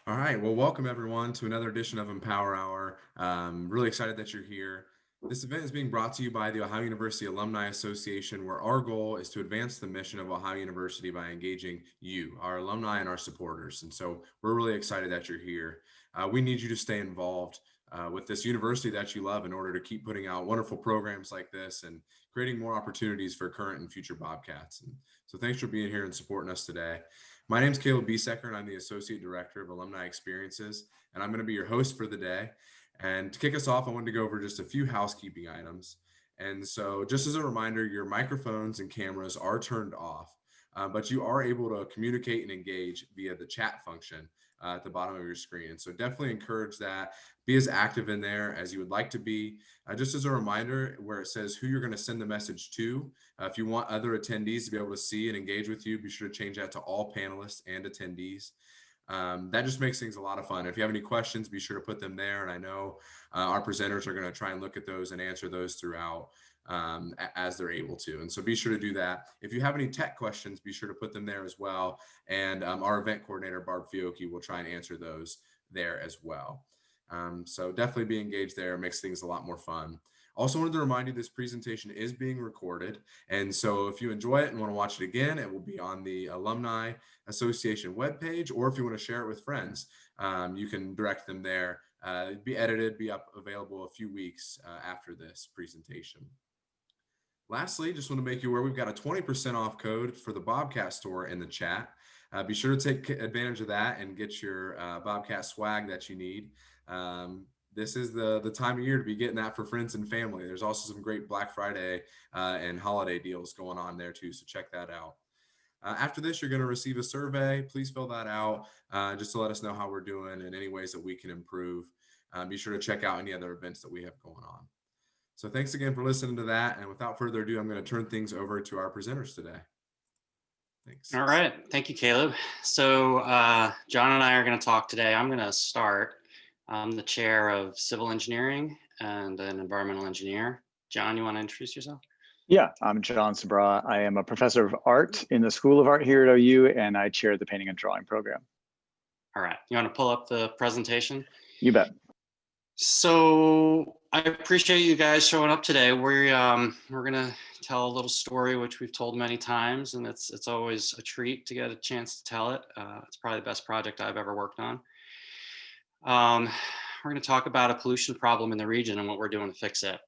All right. Well, welcome everyone to another edition of Empower Hour. Really excited that you're here. This event is being brought to you by the Ohio University Alumni Association, where our goal is to advance the mission of Ohio University by engaging you, our alumni, and our supporters. And so we're really excited that you're here. We need you to stay involved with this university that you love in order to keep putting out wonderful programs like this and creating more opportunities for current and future Bobcats. And so thanks for being here and supporting us today. My name is Caleb Biesecker, and I'm the Associate Director of Alumni Experiences, and I'm going to be your host for the day. And to kick us off, I wanted to go over just a few housekeeping items. And so just as a reminder, your microphones and cameras are turned off, but you are able to communicate and engage via the chat function at the bottom of your screen. And so definitely encourage that. Be as active in there as you would like to be. Just as a reminder, where it says who you're going to send the message to, if you want other attendees to be able to see and engage with you, be sure to change that to all panelists and attendees. That just makes things a lot of fun. If you have any questions, be sure to put them there. And I know our presenters are going to try and look at those and answer those throughout as they're able to. And so be sure to do that. If you have any tech questions, be sure to put them there as well. And our event coordinator, Barb Fiocchi, will try and answer those there as well. So definitely be engaged there. It makes things a lot more fun. Also wanted to remind you this presentation is being recorded. And so if you enjoy it and want to watch it again, it will be on the Alumni Association webpage, or if you want to share it with friends, you can direct them there. Be edited, be up available a few weeks after this presentation. Lastly, just want to make you aware we've got a 20% off code for the Bobcat store in the chat. Be sure to take advantage of that and get your Bobcat swag that you need. This is the time of year to be getting that for friends and family. There's also some great Black Friday and holiday deals going on there too, so check that out. After this, you're going to receive a survey. Please fill that out just to let us know how we're doing and any ways that we can improve. Be sure to check out any other events that we have going on. So thanks again for listening to that. And without further ado, I'm going to turn things over to our presenters today. Thanks. All right. Thank you, Caleb. So John and I are going to talk today. I'm going to start. I'm the chair of civil engineering and an environmental engineer. John, you want to introduce yourself? Yeah, I'm John Sabra. I am a professor of art in the School of Art here at OU, and I chair the painting and drawing program. All right. You want to pull up the presentation? You bet. So I appreciate you guys showing up today. We're going to tell a little story, which we've told many times, and it's always a treat to get a chance to tell it. It's probably the best project I've ever worked on. We're going to talk about a pollution problem in the region and what we're doing to fix it.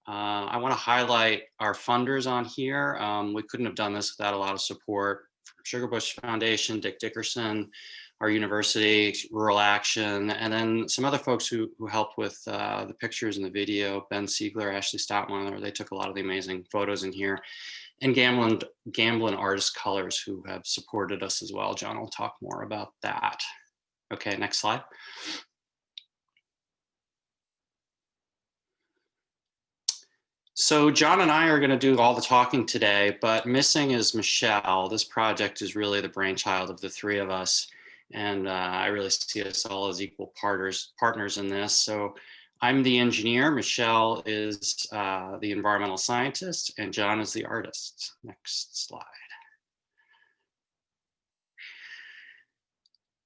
I want to highlight our funders on here. We couldn't have done this without a lot of support from Sugar Bush Foundation, Dick Dickerson, our university, Rural Action, and then some other folks who helped with the pictures and the video, Ben Siegler, Ashley Stoutmiller. They took a lot of the amazing photos in here, and Gamblin Artist Colors, who have supported us as well. John will talk more about that. Okay, next slide. So John and I are going to do all the talking today, but missing is Michelle. This project is really the brainchild of the three of us, and I really see us all as equal partners in this. So I'm the engineer, Michelle is the environmental scientist, and John is the artist. Next slide.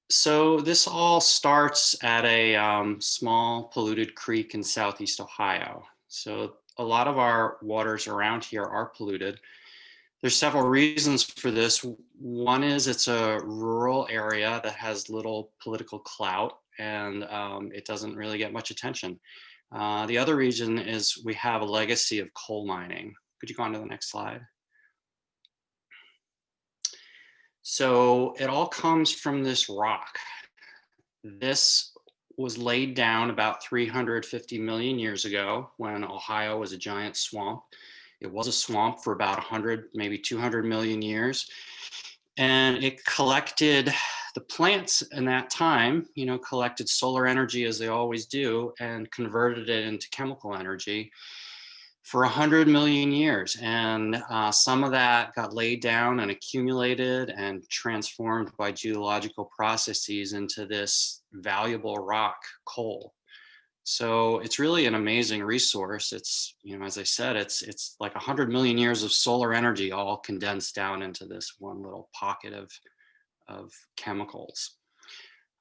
So this all starts at a small polluted creek in Southeast Ohio. So a lot of our waters around here are polluted. There's several reasons for this. One is it's a rural area that has little political clout, and it doesn't really get much attention. The other reason is we have a legacy of coal mining. Could you go on to the next slide? So it all comes from this rock. This was laid down about 350 million years ago when Ohio was a giant swamp. It was a swamp for about 100, maybe 200 million years. And it collected the plants in that time, collected solar energy as they always do and converted it into chemical energy for 100 million years. And some of that got laid down and accumulated and transformed by geological processes into this valuable rock, coal. So it's really an amazing resource. It's, as I said, it's like 100 million years of solar energy all condensed down into this one little pocket of chemicals.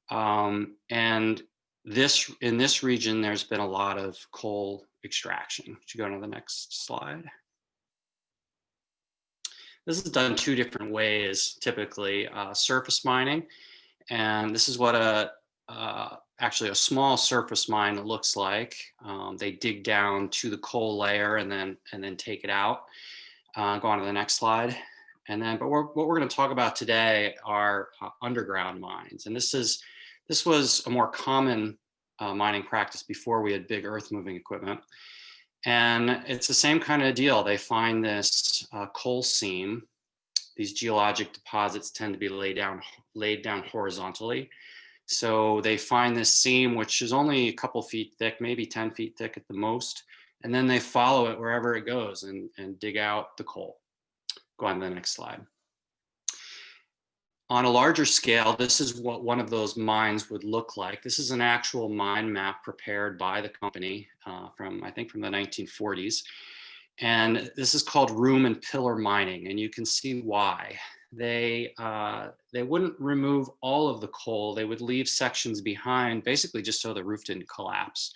And in this region, there's been a lot of coal extraction. Could you go to the next slide? This is done two different ways, typically surface mining. And this is what actually a small surface mine looks like. They dig down to the coal layer and then take it out. Go on to the next slide. But what we're going to talk about today are underground mines. And this was a more common mining practice before we had big earth moving equipment. And it's the same kind of deal. They find this coal seam. These geologic deposits tend to be laid down horizontally. So they find this seam, which is only a couple feet thick, maybe 10 feet thick at the most. And then they follow it wherever it goes and dig out the coal. Go on to the next slide. On a larger scale, this is what one of those mines would look like. This is an actual mine map prepared by the company I think from the 1940s. And this is called room and pillar mining. And you can see why. They wouldn't remove all of the coal. They would leave sections behind, basically just so the roof didn't collapse.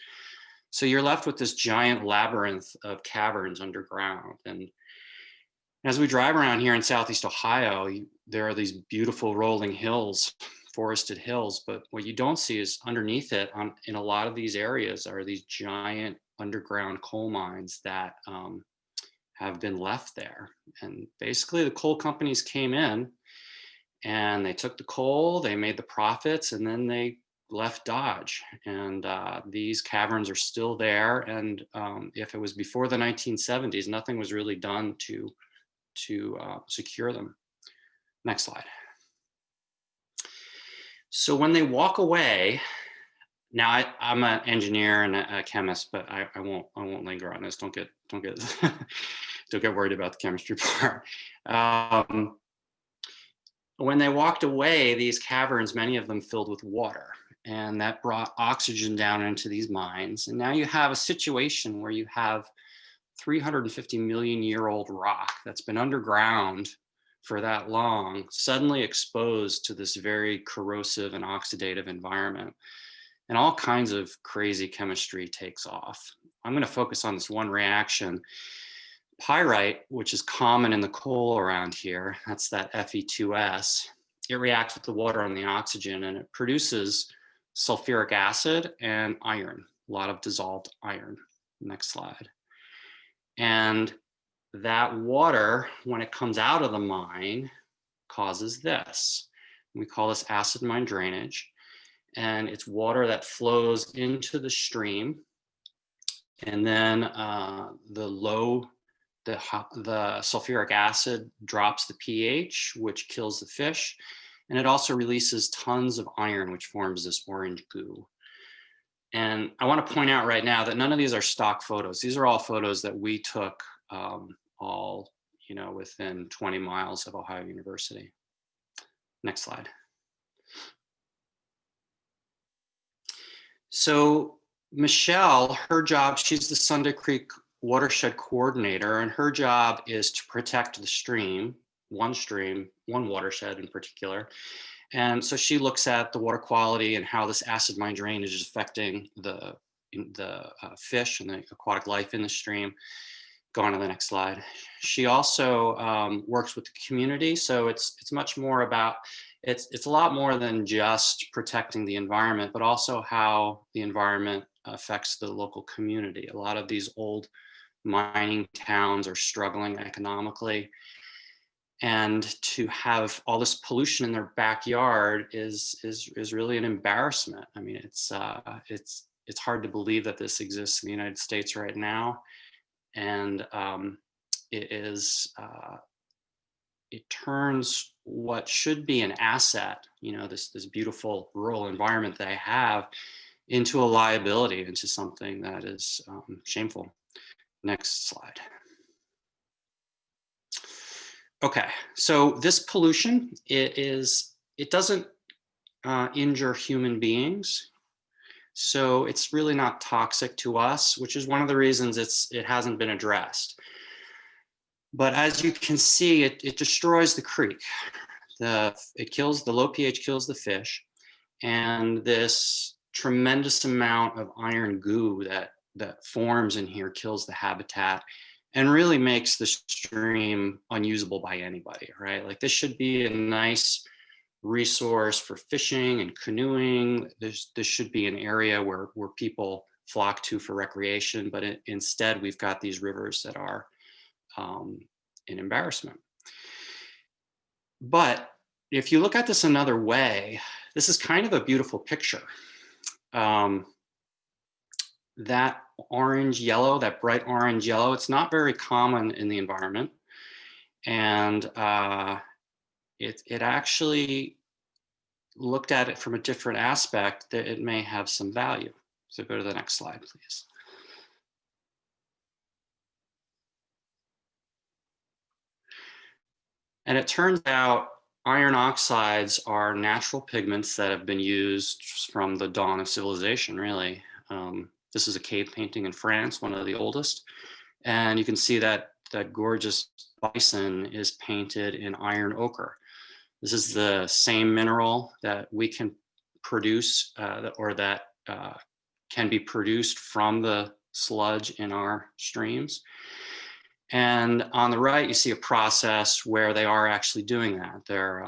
So you're left with this giant labyrinth of caverns underground. And as we drive around here in Southeast Ohio, there are these beautiful rolling hills, forested hills, but what you don't see is underneath it in a lot of these areas are these giant underground coal mines that have been left there. And basically the coal companies came in and they took the coal, they made the profits, and then they left Dodge. And these caverns are still there. And if it was before the 1970s, nothing was really done to secure them. Next slide. So when they walk away, now I'm an engineer and a chemist, but I won't linger on this. Don't get don't get worried about the chemistry part. When they walked away, these caverns, many of them filled with water, and that brought oxygen down into these mines. And now you have a situation where you have 350 million year old rock that's been underground for that long, suddenly exposed to this very corrosive and oxidative environment. And all kinds of crazy chemistry takes off. I'm going to focus on this one reaction. Pyrite, which is common in the coal around here, that's that Fe2S, it reacts with the water and the oxygen, and it produces sulfuric acid and iron, a lot of dissolved iron. Next slide. And that water, when it comes out of the mine, causes this. We call this acid mine drainage. And it's water that flows into the stream. And then the sulfuric acid drops the pH, which kills the fish. And it also releases tons of iron, which forms this orange goo. And I want to point out right now that none of these are stock photos. These are all photos that we took all within 20 miles of Ohio University. Next slide. So Michelle, her job, she's the Sunday Creek Watershed coordinator, and her job is to protect the stream, one watershed in particular. And so she looks at the water quality and how this acid mine drainage is affecting the fish and the aquatic life in the stream. Go on to the next slide. She also works with the community. So it's much more about, it's a lot more than just protecting the environment, but also how the environment affects the local community. A lot of these old mining towns are struggling economically. And to have all this pollution in their backyard is really an embarrassment. I mean, it's hard to believe that this exists in the United States right now. And it turns what should be an asset, this beautiful rural environment that I have, into a liability, into something that is shameful. Next slide. Okay, so this pollution, it doesn't injure human beings. So it's really not toxic to us, which is one of the reasons it hasn't been addressed. But as you can see, it destroys the creek. The low pH kills the fish, And this tremendous amount of iron goo that forms in here kills the habitat and really makes the stream unusable by anybody, right? Like this should be a nice resource for fishing and canoeing. This should be an area where people flock to for recreation, but instead we've got these rivers that are an embarrassment. But if you look at this another way, this is kind of a beautiful picture. That orange yellow, that bright orange yellow, it's not very common in the environment. And it actually looked at it from a different aspect that it may have some value. So go to the next slide, please. And it turns out iron oxides are natural pigments that have been used from the dawn of civilization, really. This is a cave painting in France, one of the oldest. And you can see that gorgeous bison is painted in iron ochre. This is the same mineral that we can produce or that can be produced from the sludge in our streams. And on the right, you see a process where they are actually doing that. They're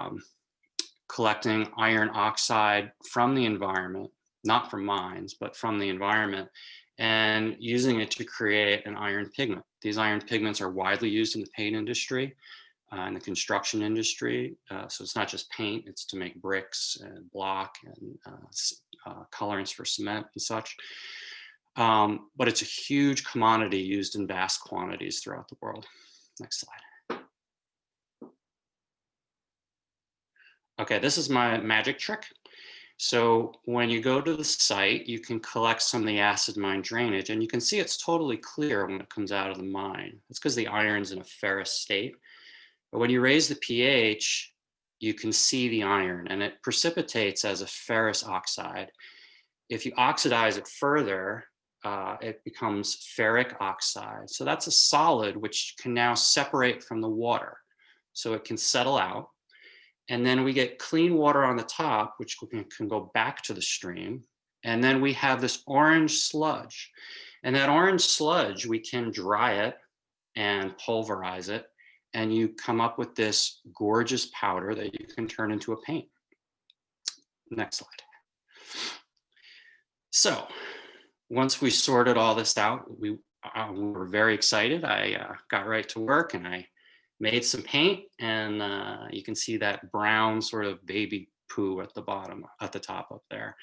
collecting iron oxide from the environment, not from mines, but from the environment, and using it to create an iron pigment. These iron pigments are widely used in the paint industry, in the construction industry. So it's not just paint, it's to make bricks and block and colorants for cement and such. But it's a huge commodity used in vast quantities throughout the world. Next slide. Okay, this is my magic trick. So when you go to the site, you can collect some of the acid mine drainage, and you can see it's totally clear when it comes out of the mine. It's because the iron's in a ferrous state. But when you raise the pH, you can see the iron, and it precipitates as a ferrous oxide. If you oxidize it further, it becomes ferric oxide. So that's a solid which can now separate from the water. So it can settle out. And then we get clean water on the top, which can go back to the stream. And then we have this orange sludge. And that orange sludge, we can dry it and pulverize it. And you come up with this gorgeous powder that you can turn into a paint. Next slide. So once we sorted all this out, we were very excited. I got right to work and I made some paint, and you can see that brown sort of baby poo at the bottom, at the top up there.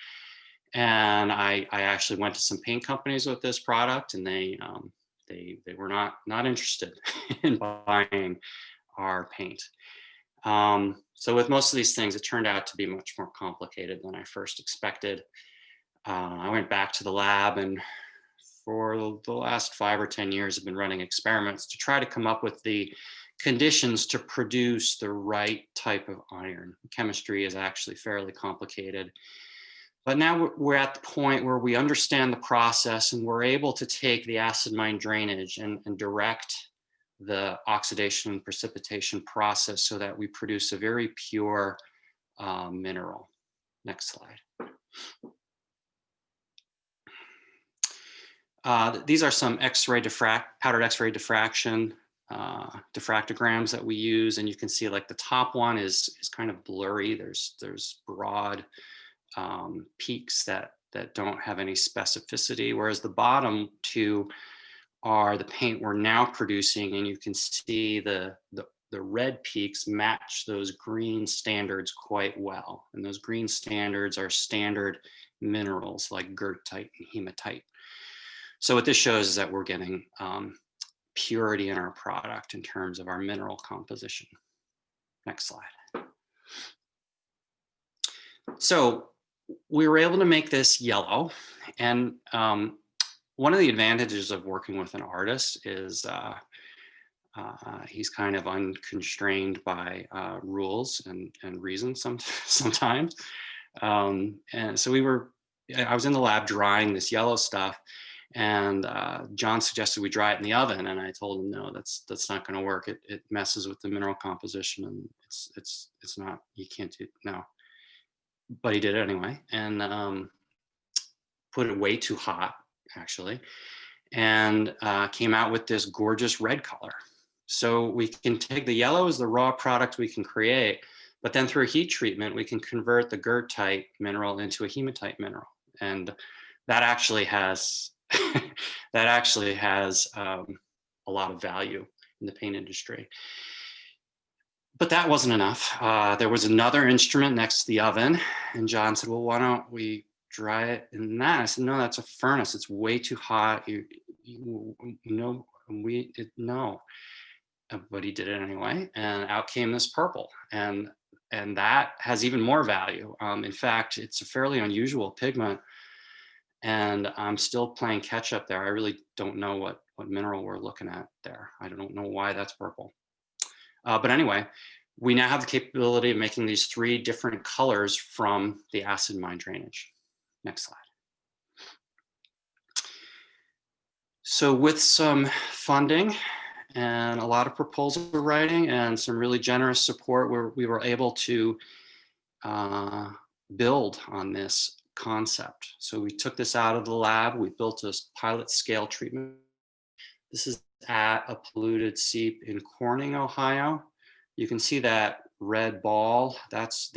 And I actually went to some paint companies with this product, and they were not interested in buying our paint. So with most of these things, it turned out to be much more complicated than I first expected. I went back to the lab, and for the last 5 or 10 years, I've been running experiments to try to come up with the conditions to produce the right type of iron. Chemistry is actually fairly complicated. But now we're at the point where we understand the process, and we're able to take the acid mine drainage and direct the oxidation and precipitation process so that we produce a very pure mineral. Next slide. These are some powdered X-ray diffraction diffractograms that we use, and you can see like the top one is kind of blurry. There's broad peaks that don't have any specificity, whereas the bottom two are the paint we're now producing, and you can see the red peaks match those green standards quite well. And those green standards are standard minerals like goethite and hematite. So what this shows is that we're getting purity in our product in terms of our mineral composition. Next slide. So we were able to make this yellow, and one of the advantages of working with an artist is he's kind of unconstrained by rules and reasons sometimes. And so I was in the lab drying this yellow stuff, and John suggested we dry it in the oven, and I told him, no, that's not going to work. It messes with the mineral composition, and it's not, you can't do, no. but he did it anyway, and put it way too hot, actually, and came out with this gorgeous red color. So we can take the yellow as the raw product we can create, but then through heat treatment, we can convert the goethite mineral into a hematite mineral. And that actually has, a lot of value in the paint industry. But that wasn't enough. There was another instrument next to the oven, and John said, well, why don't we dry it in that? I said, no, that's a furnace. It's way too hot. No. But he did it anyway, and out came this purple, and that has even more value. In fact, it's a fairly unusual pigment, and I'm still playing catch up there. I really don't know what mineral we're looking at there. I don't know why that's purple. But anyway, we now have the capability of making these 3 different colors from the acid mine drainage. Next slide. So with some funding and a lot of proposal writing and some really generous support, we were able to build on this concept. So we took this out of the lab. We built a pilot scale treatment. This is at a polluted seep in Corning, Ohio. You can see that red ball. That's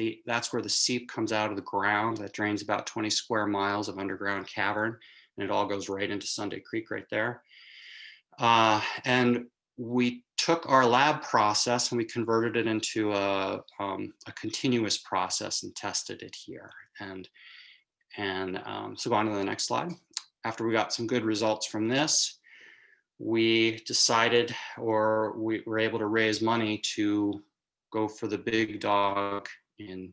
where the seep comes out of the ground. That drains about 20 square miles of underground cavern, and it all goes right into Sunday Creek right there. And we took our lab process and we converted it into a continuous process and tested it here. So go on to the next slide. After we got some good results from this, we decided, or we were able to raise money to go for the big dog in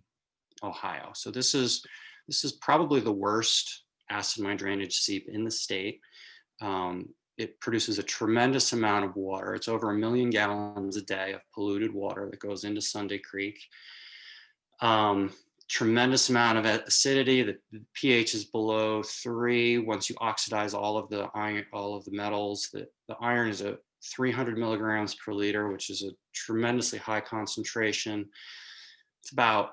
Ohio. So this is probably the worst acid mine drainage seep in the state. It produces a tremendous amount of water. It's over 1 million gallons a day of polluted water that goes into Sunday Creek. Tremendous amount of acidity. The pH is below 3. Once you oxidize all of the iron, all of the metals, the iron is 300 milligrams per liter, which is a tremendously high concentration. It's about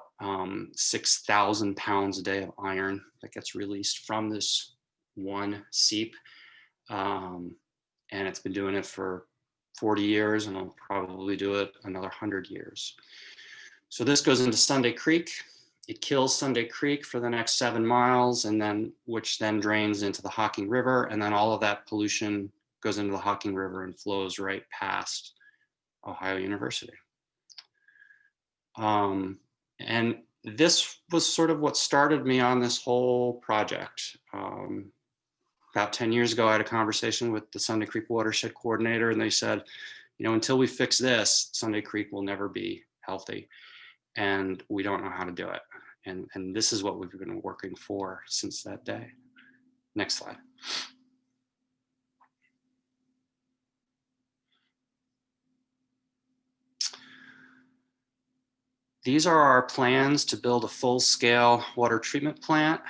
6,000 pounds a day of iron that gets released from this one seep. And it's been doing it for 40 years, and I'll probably do it another 100 years. So this goes into Sunday Creek. It kills Sunday Creek for the next 7 miles, and which then drains into the Hocking River, and then all of that pollution goes into the Hocking River and flows right past Ohio University. And this was sort of what started me on this whole project. About 10 years ago, I had a conversation with the Sunday Creek Watershed coordinator, and they said, until we fix this, Sunday Creek will never be healthy, and we don't know how to do it. And this is what we've been working for since that day. Next slide. These are our plans to build a full-scale water treatment plant.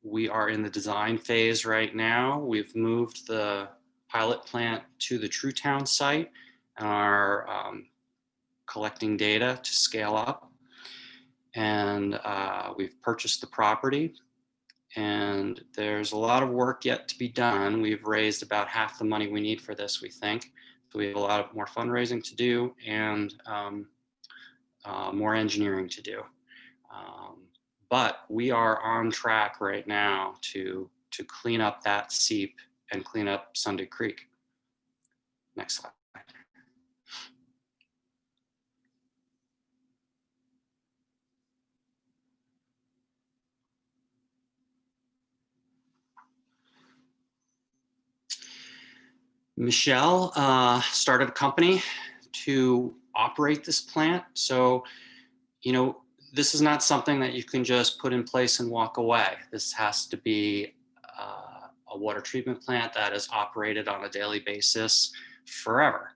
We are in the design phase right now. We've moved the pilot plant to the True Town site and are collecting data to scale up. And we've purchased the property, and there's a lot of work yet to be done. We've raised about half the money we need for this, we think. So we have a lot more fundraising to do and more engineering to do. But we are on track right now to clean up that seep and clean up Sunday Creek. Next slide. Michelle started a company to operate this plant. So, this is not something that you can just put in place and walk away. This has to be a water treatment plant that is operated on a daily basis forever.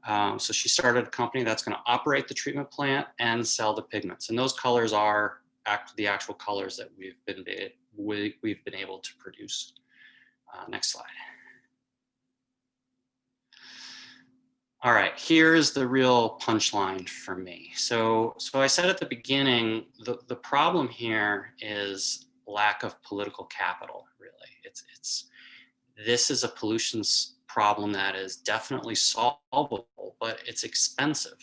So she started a company that's going to operate the treatment plant and sell the pigments. And those colors are the actual colors that we've been able to produce. Next slide. All right, here's the real punchline for me. So I said at the beginning, the problem here is lack of political capital, really. This is a pollution problem that is definitely solvable, but it's expensive.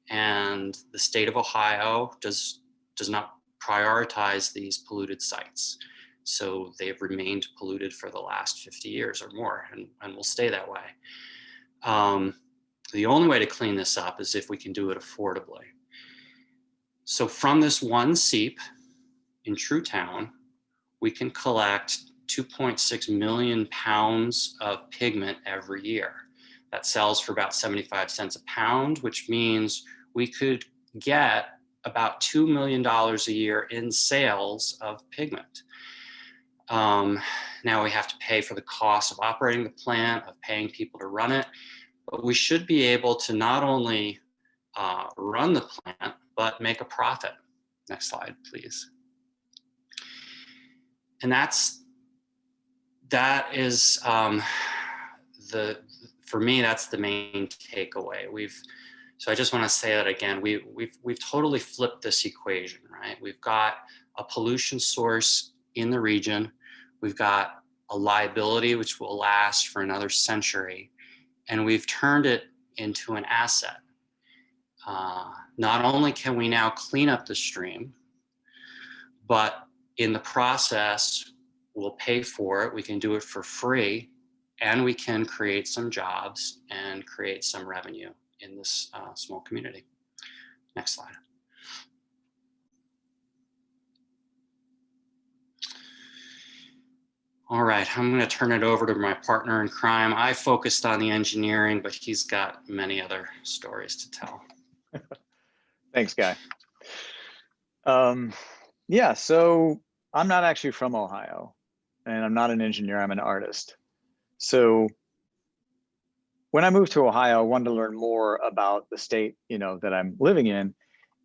And the state of Ohio does not prioritize these polluted sites. So they've remained polluted for the last 50 years or more, and will stay that way. The only way to clean this up is if we can do it affordably. So from this one seep in Truetown, we can collect 2.6 million pounds of pigment every year. That sells for about 75 cents a pound, which means we could get about $2 million a year in sales of pigment. Now we have to pay for the cost of operating the plant, of paying people to run it, but we should be able to not only run the plant, but make a profit. Next slide, please. And that is for me, that's the main takeaway. So I just want to say that again, we've totally flipped this equation, right? We've got a pollution source in the region. We've got a liability which will last for another century, and we've turned it into an asset. Not only can we now clean up the stream, but in the process, we'll pay for it. We can do it for free, and we can create some jobs and create some revenue in this small community. Next slide. All right, I'm going to turn it over to my partner in crime. I focused on the engineering, but he's got many other stories to tell. Thanks, Guy. Yeah, so I'm not actually from Ohio, and I'm not an engineer, I'm an artist. So when I moved to Ohio, I wanted to learn more about the state, that I'm living in.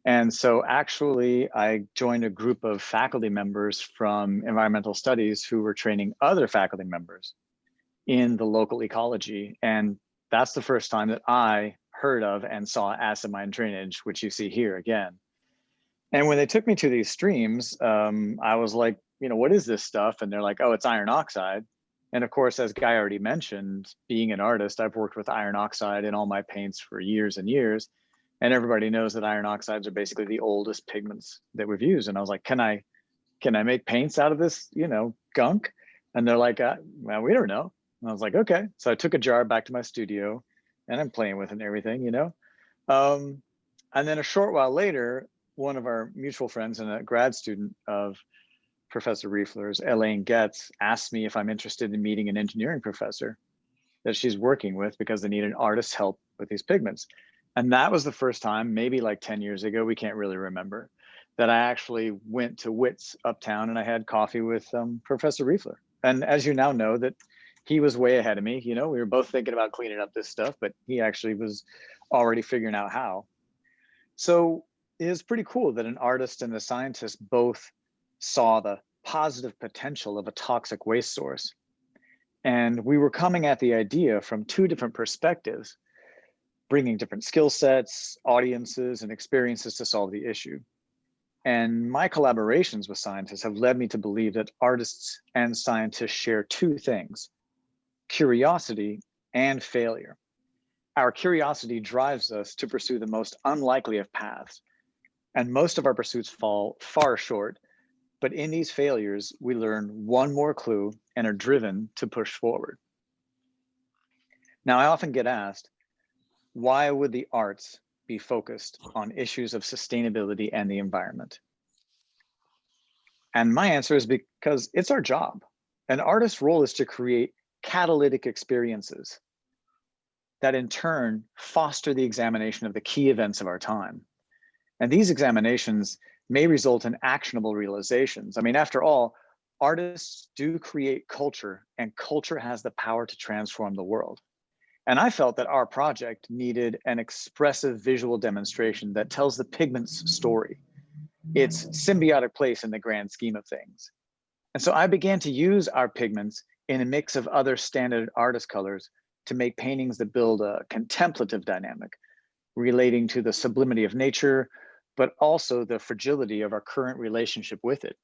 And so actually I joined a group of faculty members from environmental studies who were training other faculty members in the local ecology. And that's the first time that I heard of and saw acid mine drainage, which you see here again. And when they took me to these streams, I was like, what is this stuff? And they're like, oh, it's iron oxide. And of course, as Guy already mentioned, being an artist, I've worked with iron oxide in all my paints for years and years. And everybody knows that iron oxides are basically the oldest pigments that we've used. And I was like, can I make paints out of this, gunk? And they're like, well, we don't know. And I was like, okay. So I took a jar back to my studio and I'm playing with it and everything, And then a short while later, one of our mutual friends and a grad student of Professor Riefler's, Elaine Getz, asked me if I'm interested in meeting an engineering professor that she's working with because they need an artist's help with these pigments. And that was the first time, maybe like 10 years ago, we can't really remember, that I actually went to Witt's uptown and I had coffee with Professor Riefler. And as you now know, that he was way ahead of me. We were both thinking about cleaning up this stuff, but he actually was already figuring out how. So it was pretty cool that an artist and a scientist both saw the positive potential of a toxic waste source. And we were coming at the idea from two different perspectives, bringing different skill sets, audiences, and experiences to solve the issue. And my collaborations with scientists have led me to believe that artists and scientists share two things: curiosity and failure. Our curiosity drives us to pursue the most unlikely of paths, and most of our pursuits fall far short. But in these failures, we learn one more clue and are driven to push forward. Now, I often get asked, why would the arts be focused on issues of sustainability and the environment? And my answer is because it's our job. An artist's role is to create catalytic experiences that in turn foster the examination of the key events of our time. And these examinations may result in actionable realizations. I mean, after all, artists do create culture, and culture has the power to transform the world. And I felt that our project needed an expressive visual demonstration that tells the pigment's story, its symbiotic place in the grand scheme of things. And so I began to use our pigments in a mix of other standard artist colors to make paintings that build a contemplative dynamic relating to the sublimity of nature, but also the fragility of our current relationship with it.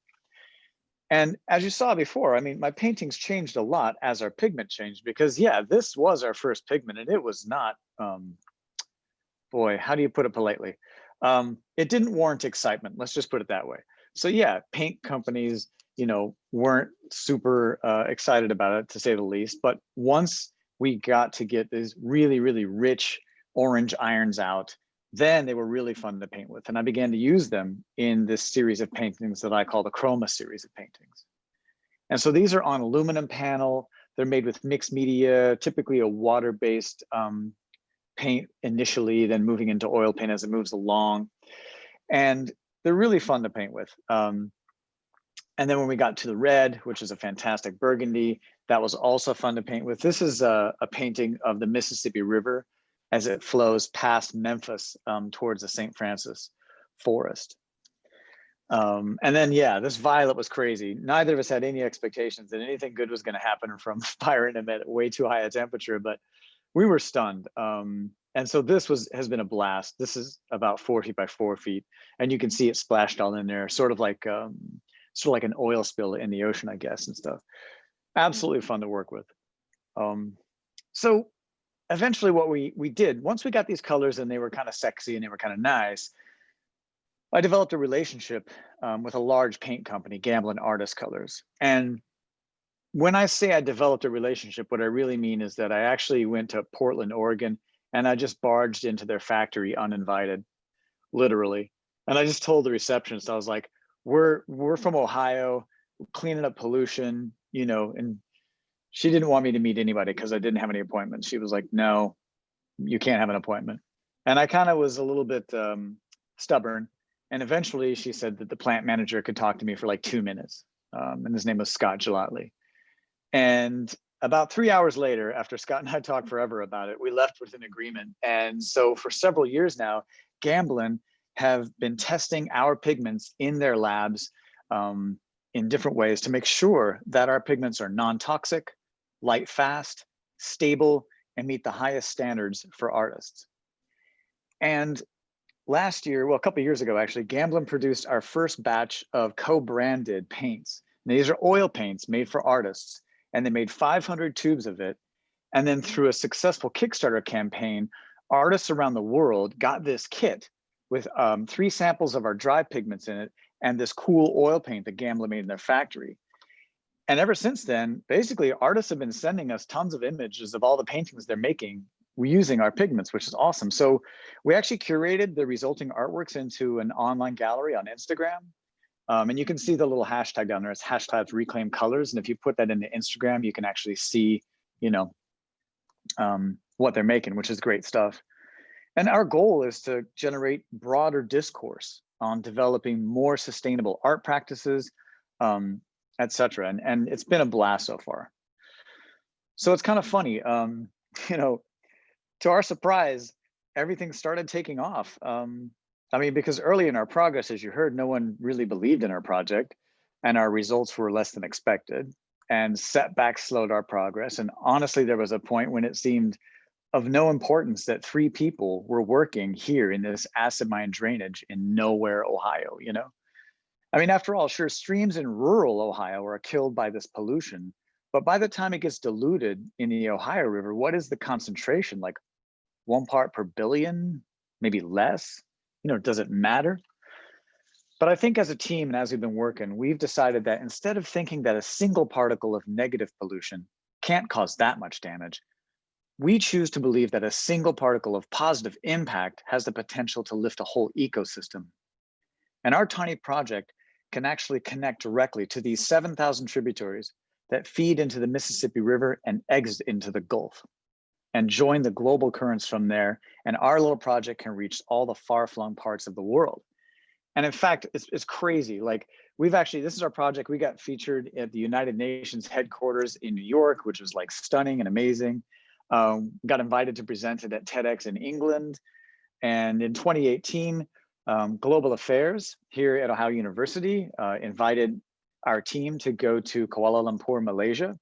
And as you saw before, I mean, my paintings changed a lot as our pigment changed, because yeah, this was our first pigment and it was not, boy, how do you put it politely? It didn't warrant excitement, let's just put it that way. So yeah, paint companies, you know, weren't super excited about it, to say the least. But once we got to get these really, really rich orange irons out, then they were really fun to paint with. And I began to use them in this series of paintings that I call the Chroma series of paintings. And so these are on aluminum panel. They're made with mixed media, typically a water-based paint initially, then moving into oil paint as it moves along. And they're really fun to paint with. And then when we got to the red, which is a fantastic burgundy, that was also fun to paint with. This is a painting of the Mississippi River as it flows past Memphis towards the St. Francis forest. And then, yeah, this violet was crazy. Neither of us had any expectations that anything good was going to happen from firing them at way too high a temperature, but we were stunned. And so this has been a blast. This is about 4 feet by 4 feet, and you can see it splashed all in there, sort of like an oil spill in the ocean, I guess, and stuff. Absolutely fun to work with. So eventually what we did, once we got these colors and they were kind of sexy and they were kind of nice, I developed a relationship with a large paint company, Gamblin Artist Colors. And when I say I developed a relationship, what I really mean is that I actually went to Portland, Oregon, and I just barged into their factory uninvited, literally. And I just told the receptionist, I was like, we're from Ohio, cleaning up pollution, you know, and she didn't want me to meet anybody because I didn't have any appointments. She was like, no, you can't have an appointment. And I kind of was a little bit stubborn. And eventually she said that the plant manager could talk to me for like 2 minutes. And his name was Scott Gelatly. And about 3 hours later, after Scott and I talked forever about it, we left with an agreement. And so for several years now, Gamblin have been testing our pigments in their labs in different ways to make sure that our pigments are non-toxic, light fast, stable, and meet the highest standards for artists. And last year, well, a couple of years ago, actually, Gamblin produced our first batch of co-branded paints. Now, these are oil paints made for artists, and they made 500 tubes of it. And then through a successful Kickstarter campaign, artists around the world got this kit with 3 samples of our dry pigments in it and this cool oil paint that Gamblin made in their factory. And ever since then, basically, artists have been sending us tons of images of all the paintings they're making using our pigments, which is awesome. So we actually curated the resulting artworks into an online gallery on Instagram. And you can see the little hashtag down there. It's hashtag reclaim colors. And if you put that into Instagram, you can actually see, you know, what they're making, which is great stuff. And our goal is to generate broader discourse on developing more sustainable art practices, etc. And it's been a blast so far. So it's kind of funny, you know, to our surprise, everything started taking off. I mean, because early in our progress, as you heard, no one really believed in our project and our results were less than expected, and setbacks slowed our progress. And honestly, there was a point when it seemed of no importance that 3 people were working here in this acid mine drainage in nowhere, Ohio, you know? I mean, after all, sure, streams in rural Ohio are killed by this pollution, but by the time it gets diluted in the Ohio River, what is the concentration? Like 1 part per billion, maybe less? You know, does it matter? But I think as a team and as we've been working, we've decided that instead of thinking that a single particle of negative pollution can't cause that much damage, we choose to believe that a single particle of positive impact has the potential to lift a whole ecosystem. And our tiny project can actually connect directly to these 7,000 tributaries that feed into the Mississippi River and exit into the Gulf, and join the global currents from there. And our little project can reach all the far-flung parts of the world. And in fact, it's crazy. Like, we've actually, this is our project. We got featured at the United Nations headquarters in New York, which was like stunning and amazing. Got invited to present it at TEDx in England. And in 2018, Global Affairs here at Ohio University invited our team to go to Kuala Lumpur, Malaysia,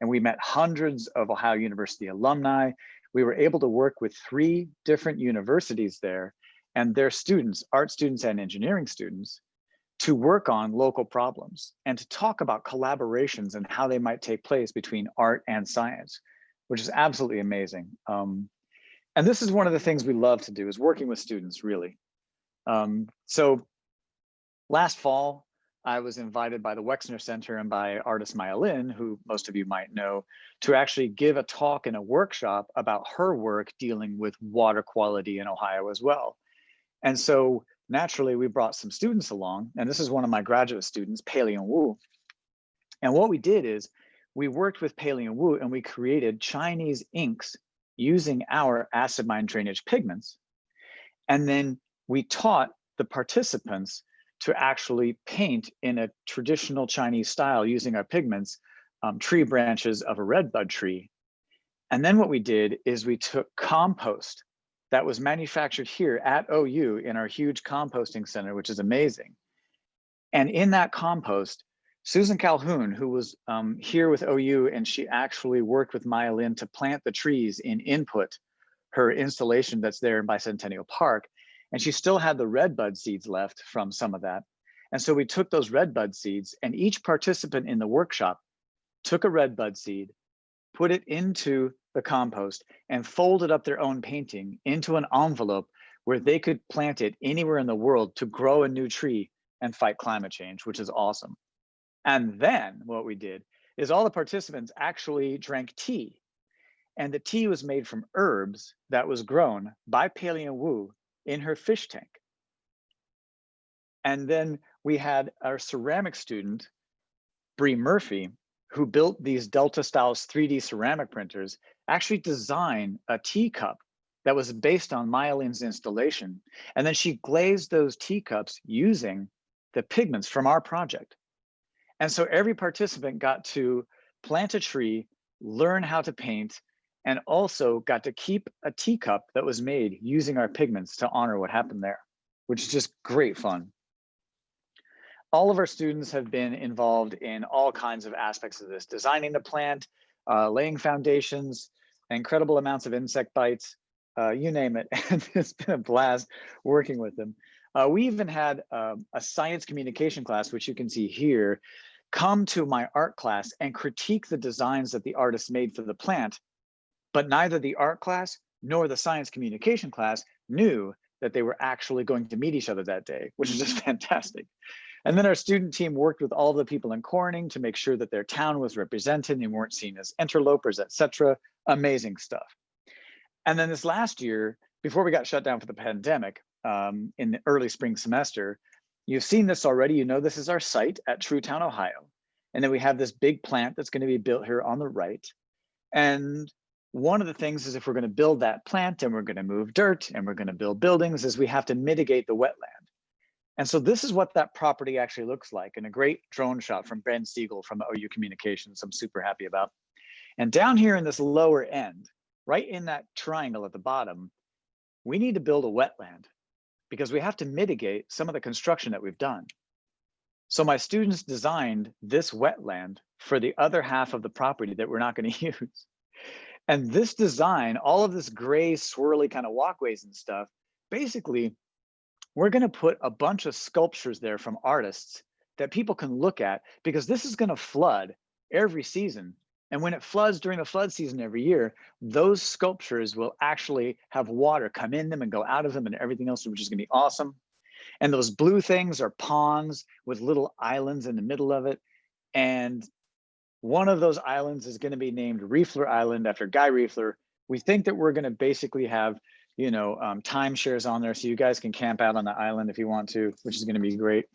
And we met hundreds of Ohio University alumni. We were able to work with 3 different universities there and their students, art students and engineering students, to work on local problems and to talk about collaborations and how they might take place between art and science, which is absolutely amazing. And this is one of the things we love to do, is working with students, really. So last fall, I was invited by the Wexner Center and by artist Maya Lin, who most of you might know, to actually give a talk and a workshop about her work dealing with water quality in Ohio as well. And so naturally, we brought some students along, and this is one of my graduate students, Pei Wu. And what we did is we worked with Pei Wu and we created Chinese inks using our acid mine drainage pigments. And then we taught the participants to actually paint in a traditional Chinese style using our pigments, tree branches of a redbud tree. And then what we did is we took compost that was manufactured here at OU in our huge composting center, which is amazing. And in that compost, Susan Calhoun, who was here with OU, and she actually worked with Maya Lin to plant the trees in Input, her installation that's there in Bicentennial Park. And she still had the redbud seeds left from some of that. And so we took those redbud seeds, and each participant in the workshop took a redbud seed, put it into the compost, and folded up their own painting into an envelope where they could plant it anywhere in the world to grow a new tree and fight climate change, which is awesome. And then what we did is all the participants actually drank tea. And the tea was made from herbs that was grown by Pei Wu in her fish tank. And then we had our ceramic student, Bree Murphy, who built these Delta Styles 3D ceramic printers, actually design a teacup that was based on Maya Lin's installation. And then she glazed those teacups using the pigments from our project. And so every participant got to plant a tree, learn how to paint, and also got to keep a teacup that was made using our pigments to honor what happened there, which is just great fun. All of our students have been involved in all kinds of aspects of this, designing the plant, laying foundations, incredible amounts of insect bites, you name it. And it's been a blast working with them. We even had a science communication class, which you can see here, come to my art class and critique the designs that the artists made for the plant. But neither the art class nor the science communication class knew that they were actually going to meet each other that day, which is just fantastic. And then our student team worked with all the people in Corning to make sure that their town was represented and weren't seen as interlopers, etc. Amazing stuff. And then this last year, before we got shut down for the pandemic, in the early spring semester, you've seen this already. You know, this is our site at Truetown, Ohio. And then we have this big plant that's going to be built here on the right. And one of the things is, if we're going to build that plant and we're going to move dirt and we're going to build buildings, is we have to mitigate the wetland. And so this is what that property actually looks like, and a great drone shot from Ben Siegel from OU Communications I'm super happy about. And down here in this lower end, right in that triangle at the bottom, we need to build a wetland because we have to mitigate some of the construction that we've done. So my students designed this wetland for the other half of the property that we're not going to use. And this design, all of this gray swirly kind of walkways and stuff, basically, we're going to put a bunch of sculptures there from artists that people can look at, because this is going to flood every season. And when it floods during the flood season every year, those sculptures will actually have water come in them and go out of them and everything else, which is going to be awesome. And those blue things are ponds with little islands in the middle of it. And one of those islands is going to be named Riefler Island after Guy Riefler. We think that we're going to basically have, you know, timeshares on there, so you guys can camp out on the island if you want to, which is going to be great.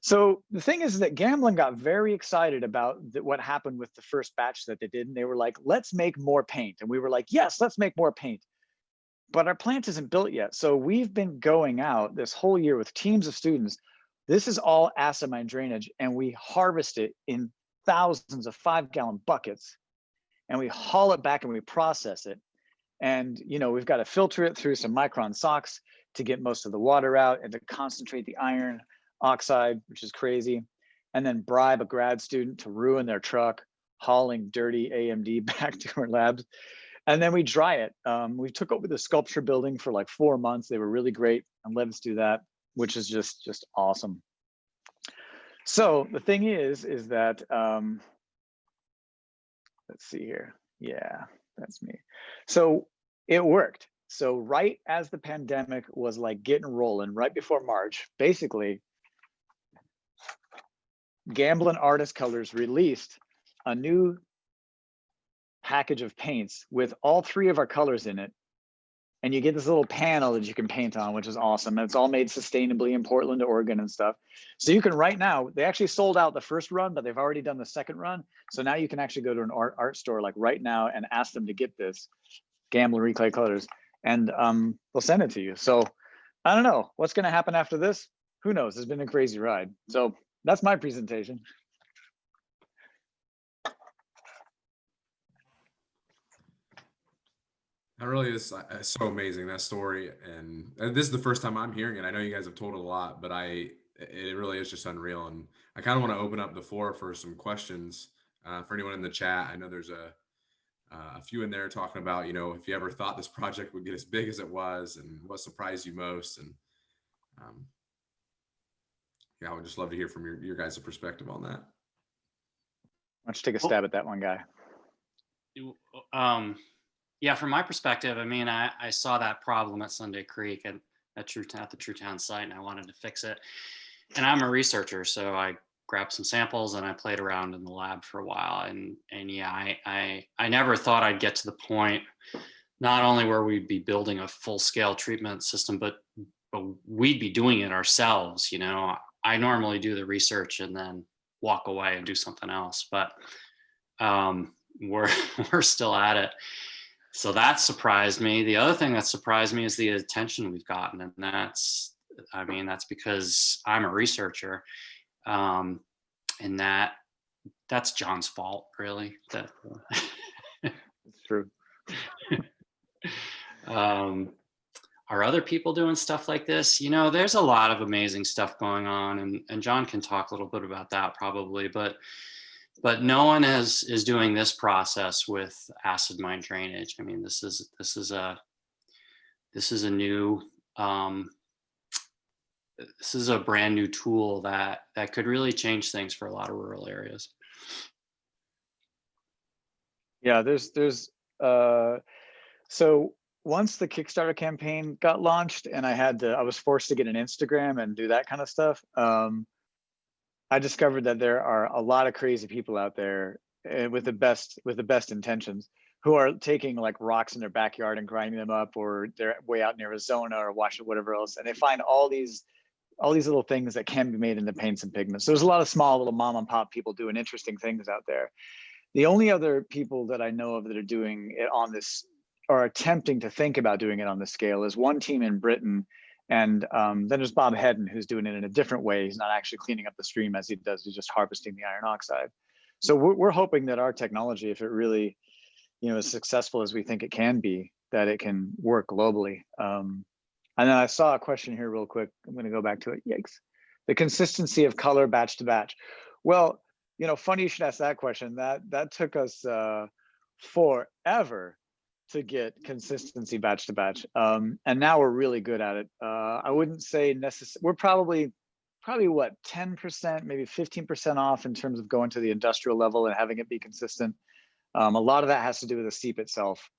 So the thing is that Gamblin got very excited about what happened with the first batch that they did, and they were like, let's make more paint. And we were like, yes, let's make more paint. But our plant isn't built yet. So we've been going out this whole year with teams of students. This is all acid mine drainage, and we harvest it in thousands of 5-gallon buckets, and we haul it back and we process it. And, you know, we've got to filter it through some micron socks to get most of the water out and to concentrate the iron oxide, which is crazy. And then bribe a grad student to ruin their truck, hauling dirty AMD back to our labs. And then we dry it. We took over the sculpture building for like 4 months. They were really great and let us do that, which is just awesome. So the thing is that, let's see here. Yeah, that's me. So it worked. So right as the pandemic was like getting rolling, right before March, basically, Gamblin Artist Colors released a new package of paints with all 3 of our colors in it. And you get this little panel that you can paint on, which is awesome. And it's all made sustainably in Portland, Oregon and stuff. So you can right now, they actually sold out the first run, but they've already done the second run. So now you can actually go to an art store like right now and ask them to get this Gamblin Reclay Colors, and they'll send it to you. So I don't know what's going to happen after this. Who knows? It's been a crazy ride. So that's my presentation. That really is so amazing, that story. And this is the first time I'm hearing it. I know you guys have told it a lot, but it really is just unreal. And I kind of want to open up the floor for some questions for anyone in the chat. I know there's a few in there talking about, you know, if you ever thought this project would get as big as it was and what surprised you most. And yeah, I would just love to hear from your guys' perspective on that. Why don't you take a stab at that one, guy? Yeah, from my perspective, I mean, I saw that problem at Sunday Creek and at the True Town site, and I wanted to fix it. And I'm a researcher, so I grabbed some samples and I played around in the lab for a while. And yeah, I never thought I'd get to the point, not only where we'd be building a full-scale treatment system, but we'd be doing it ourselves. You know, I normally do the research and then walk away and do something else, but we're still at it. So that surprised me. The other thing that surprised me is the attention we've gotten. And that's because I'm a researcher. And that's John's fault, really. It's true. Are other people doing stuff like this? You know, there's a lot of amazing stuff going on, and John can talk a little bit about that probably, but no one is doing this process with acid mine drainage. I mean, this is a new this is a brand new tool that could really change things for a lot of rural areas. Yeah, so once the Kickstarter campaign got launched and I was forced to get an Instagram and do that kind of stuff, I discovered that there are a lot of crazy people out there with the best intentions who are taking like rocks in their backyard and grinding them up, or they're way out in Arizona or Washington, whatever else, and they find all these little things that can be made into paints and pigments. So there's a lot of small little mom and pop people doing interesting things out there. The only other people that I know of that are doing it on this, or attempting to think about doing it on this scale, is one team in Britain. And then there's Bob Hedden, who's doing it in a different way. He's not actually cleaning up the stream as he does, he's just harvesting the iron oxide. So we're hoping that our technology, if it really, you know, as successful as we think it can be, that it can work globally. And then I saw a question here real quick. I'm going to go back to it. Yikes. The consistency of color batch to batch. Well, you know, funny you should ask that question. That took us forever to get consistency batch to batch. And now we're really good at it. I wouldn't say necessarily, we're probably what, 10%, maybe 15% off in terms of going to the industrial level and having it be consistent. A lot of that has to do with the seep itself.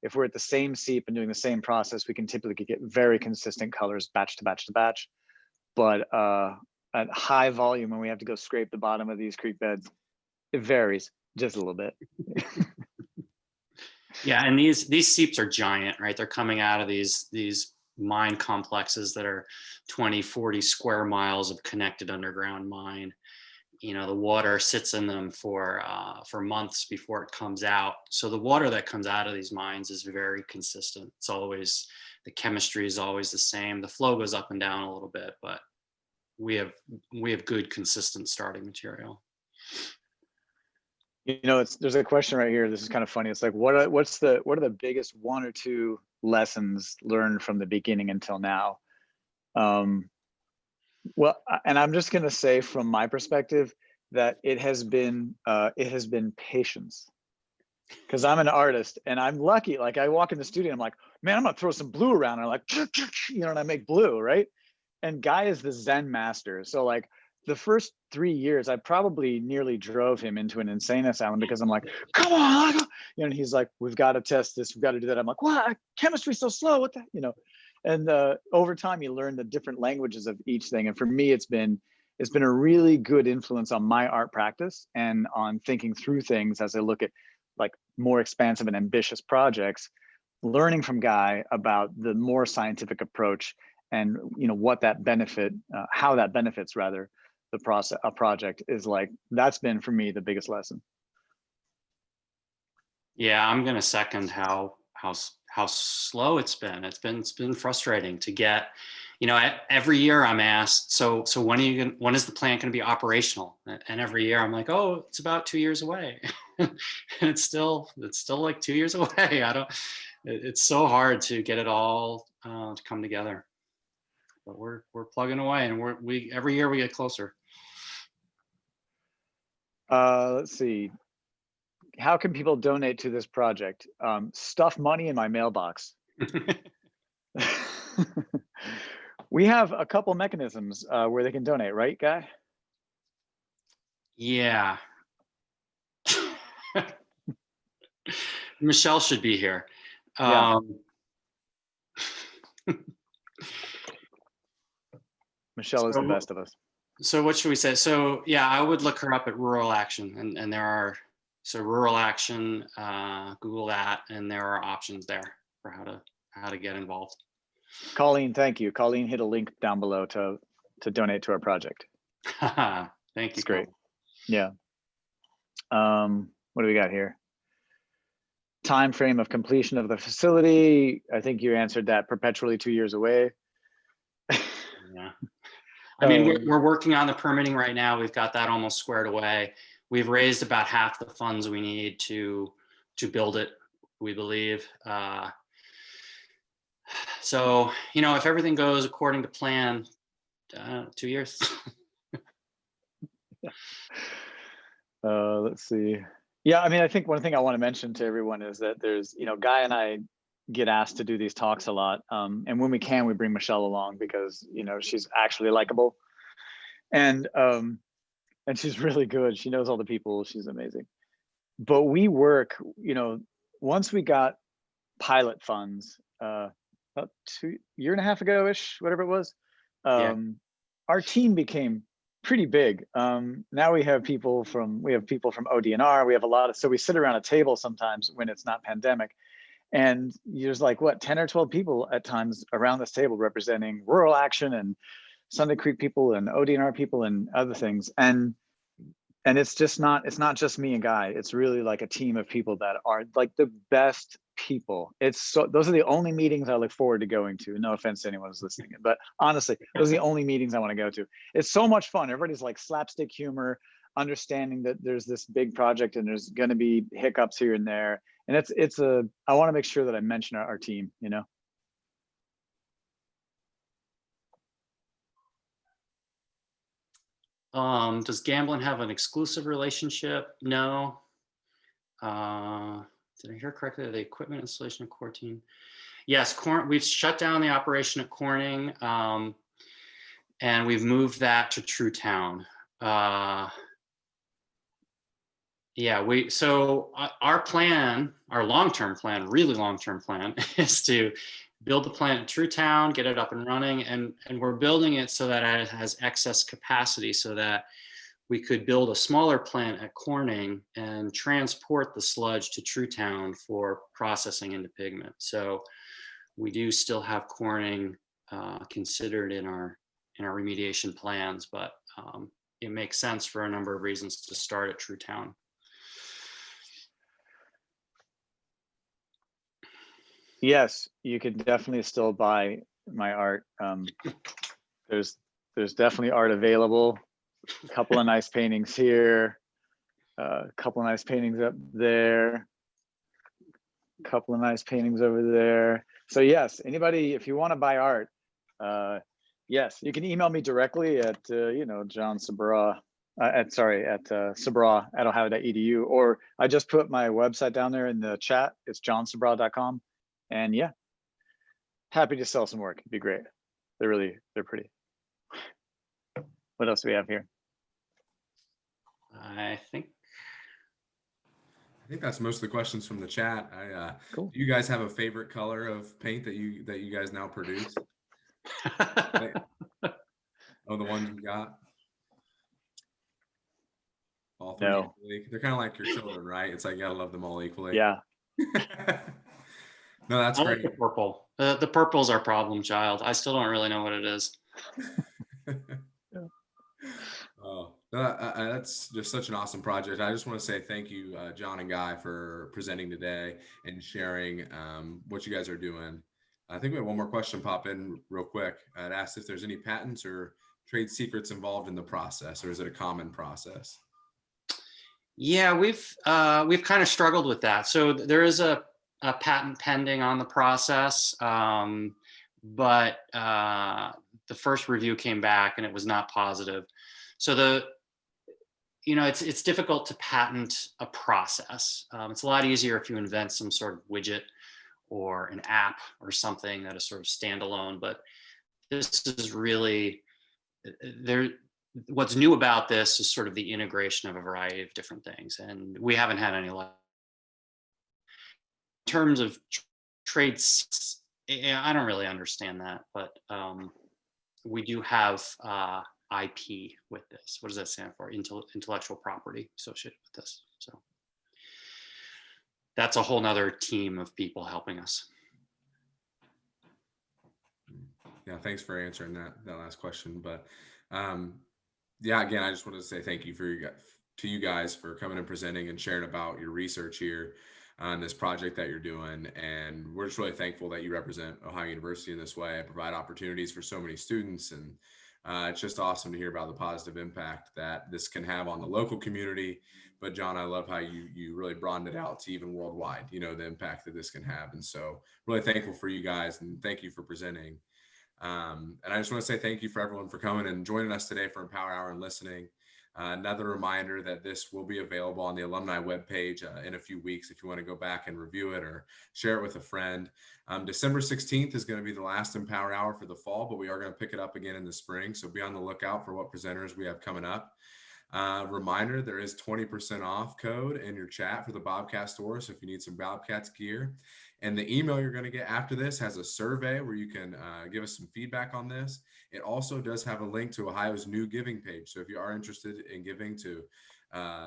If we're at the same seep and doing the same process, we can typically get very consistent colors batch to batch to batch. But at high volume, when we have to go scrape the bottom of these creek beds, it varies just a little bit. Yeah, and these seeps are giant, right? They're coming out of these mine complexes that are 20, 40 square miles of connected underground mine. You know, the water sits in them for months before it comes out. So the water that comes out of these mines is very consistent. It's always, the chemistry is always the same. The flow goes up and down a little bit, but we have good, consistent starting material. You know, there's a question right here. This is kind of funny. It's like, what are the biggest one or two lessons learned from the beginning until now? Well, and I'm just going to say from my perspective that it has been patience. Because I'm an artist and I'm lucky. Like I walk in the studio, I'm like, man, I'm gonna throw some blue around. And I'm like, you know, and I make blue, right? And Guy is the Zen master. So like the first 3 years, I probably nearly drove him into an insane asylum because I'm like, come on, you know, and he's like, we've got to test this, we've got to do that. I'm like, what? Chemistry's so slow. What the, you know? And over time, you learn the different languages of each thing. And for me, it's been a really good influence on my art practice and on thinking through things as I look at like more expansive and ambitious projects, learning from Guy about the more scientific approach and, you know, what that benefit, how that benefits rather the process, a project is like, that's been for me the biggest lesson. Yeah, I'm gonna second how slow it's been. It's been frustrating to get, you know, every year I'm asked, so when is the plant going to be operational? And every year I'm like, oh, it's about 2 years away. And it's still like 2 years away. It's so hard to get it all to come together. But we're plugging away, and we every year we get closer. Let's see. How can people donate to this project? Stuff money in my mailbox. We have a couple mechanisms where they can donate, right, Guy? Yeah. Michelle should be here. Yeah. Michelle is the best of us. So what should we say? So yeah, I would look her up at Rural Action, and there are, so Rural Action, Google that, and there are options there for how to get involved. Colleen, thank you. Colleen hit a link down below to donate to our project. Thank you. It's great. Yeah. What do we got here? Time frame of completion of the facility. I think you answered that. Perpetually 2 years away. Yeah. I mean, we're working on the permitting right now. We've got that almost squared away. We've raised about half the funds we need to build it, we believe. So, you know, if everything goes according to plan, 2 years. Let's see. Yeah, I mean, I think one thing I want to mention to everyone is that there's, you know, Guy and I get asked to do these talks a lot. And when we can, we bring Michelle along because, you know, she's actually likable. And she's really good. She knows all the people. She's amazing. But we work, you know, once we got pilot funds, about 2.5 years ago-ish, whatever it was, our team became pretty big. Now we have people from ODNR. We have a lot of, so we sit around a table sometimes when it's not pandemic, and there's like what 10 or 12 people at times around this table representing Rural Action and Sunday Creek people and ODNR people and other things. And it's not just me and Guy. It's really like a team of people that are like the best people. Those are the only meetings I look forward to going to. No offense to anyone who's listening, but honestly, those are the only meetings I want to go to. It's so much fun. Everybody's like slapstick humor, understanding that there's this big project and there's going to be hiccups here and there. And I want to make sure that I mention our team, you know. Does Gamblin have an exclusive relationship? No. Did I hear correctly? The equipment installation of core team. Yes, we've shut down the operation at Corning, and we've moved that to True Town. So our plan, our long-term plan, really long-term plan, is to build the plant in True Town, get it up and running, and we're building it so that it has excess capacity so that we could build a smaller plant at Corning and transport the sludge to True Town for processing into pigment. So we do still have Corning considered in our remediation plans, but it makes sense for a number of reasons to start at True Town. Yes, you can definitely still buy my art. There's definitely art available. A couple of nice paintings here, a couple of nice paintings up there, a couple of nice paintings over there. So yes, anybody, if you want to buy art, yes, you can email me directly at John Sabra at Sabra at ohio.edu, or I just put my website down there in the chat. It's johnsabra.com. And yeah, happy to sell some work. It'd be great. They're pretty. What else do we have here? I think that's most of the questions from the chat. Cool. Do you guys have a favorite color of paint that you guys now produce? Oh, the ones you got? All three No. equally? They're kind of like your children, right? It's like you gotta love them all equally. Yeah. No, that's I great. like the purple. The purple's our problem child. I still don't really know what it is. Oh, that's just such an awesome project. I just want to say thank you, John and Guy, for presenting today and sharing what you guys are doing. I think we have one more question pop in real quick. I'd asked if there's any patents or trade secrets involved in the process, or is it a common process? Yeah, we've kind of struggled with that. So there is a patent pending on the process, but the first review came back and it was not positive. So it's difficult to patent a process. It's a lot easier if you invent some sort of widget or an app or something that is sort of standalone. But this is really what's new about this is sort of the integration of a variety of different things, and we haven't had any luck. In terms of trades, I don't really understand that, but we do have IP with this. What does that stand for? Intellectual property associated with this. So that's a whole nother team of people helping us. Yeah, thanks for answering that last question. But yeah, again, I just wanted to say thank you to you guys for coming and presenting and sharing about your research here on this project that you're doing. And we're just really thankful that you represent Ohio University in this way, provide opportunities for so many students. And it's just awesome to hear about the positive impact that this can have on the local community. But John, I love how you really broadened it out to even worldwide, the impact that this can have. And so really thankful for you guys, and thank you for presenting. And I just want to say thank you for everyone for coming and joining us today for Empower Hour and listening. Another reminder that this will be available on the alumni webpage in a few weeks if you want to go back and review it or share it with a friend. December 16th is going to be the last Empower Hour for the fall, but we are going to pick it up again in the spring. So be on the lookout for what presenters we have coming up. Reminder, there is 20% off code in your chat for the Bobcat store. So if you need some Bobcats gear, and the email you're going to get after this has a survey where you can give us some feedback on this. It also does have a link to Ohio's new giving page. So if you are interested in giving to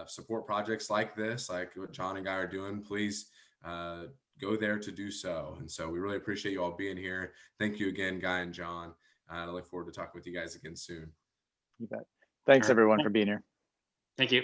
support projects like this, like what John and Guy are doing, please go there to do so. And so we really appreciate you all being here. Thank you again, Guy and John. I look forward to talking with you guys again soon. You bet. Thanks everyone for being here. Thank you.